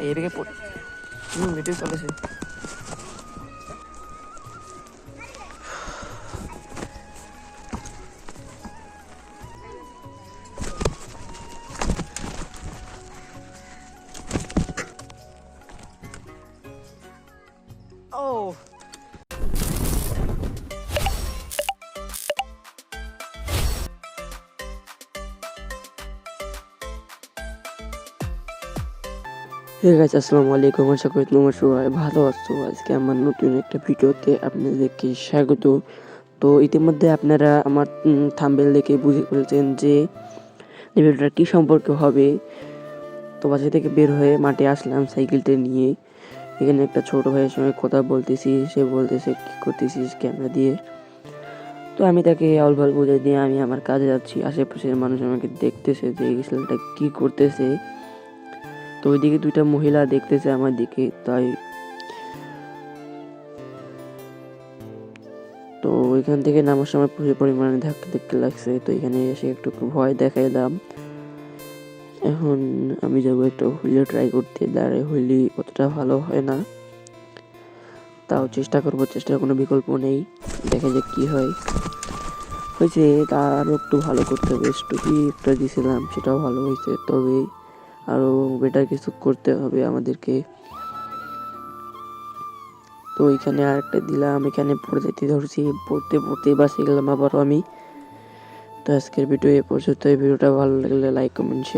এদিকে এটাই চলেছে। ও হে গাইস, আসসালামু আলাইকুম। আশা করি তোমরা সবাই ভালো আছো। আজকে আমার নতুন একটা ভিডিওতে আপনাদেরকে স্বাগত। তো ইতিমধ্যে আপনারা আমার থাম্বনেল দেখে বুঝে ফেলছেন যে ভিডিওটা কী সম্পর্কে হবে। তো বাসা থেকে বের হয়ে মাঠে আসলাম সাইকেলটা নিয়ে। এখানে একটা ছোট ভাইয়ের সঙ্গে কথা বলতেছি। সে বলতেছে কী করতেছিস ক্যামেরা দিয়ে। তো আমি তাকে আউল-ফাউল বুঝিয়ে দিয়ে আমি আমার কাজে যাচ্ছি। আশেপাশের মানুষ আমাকে দেখতেছে যে এই ছেলেটা কী করতেছে। তো ওইদিকে দুইটা মহিলা দেখতেছে আমার দিকে, তাই তো ওইখান থেকে নামার সময় প্রচুর পরিমাণে ধাক্কা ধাক্কা লাগছে। তো এখানে এসে একটু ভয় দেখাইলাম। এখন আমি যাবো একটা হুইলে ট্রাই করতে। দাঁড়ায় হুইলি অতটা ভালো হয় না, তাও চেষ্টা করবো, চেষ্টার কোনো বিকল্প নেই। দেখা যাক কি হয়। হয়েছে, তা আরও একটু ভালো করতে হবে। স্টুকি একটা দিয়েছিলাম, সেটাও ভালো হয়েছে, তবে আরও বেটার কিছু করতে হবে আমাদেরকে। তো এখানে আরেকটা দিলাম, এখানে পড়ে যেতে ধরছি, পড়তে পড়তে বাসে গেলাম আবারও আমি। তো আজকের ভিডিও এ পর্যন্ত। এই ভিডিওটা ভালো লাগলে লাইক, কমেন্ট, শেয়ার।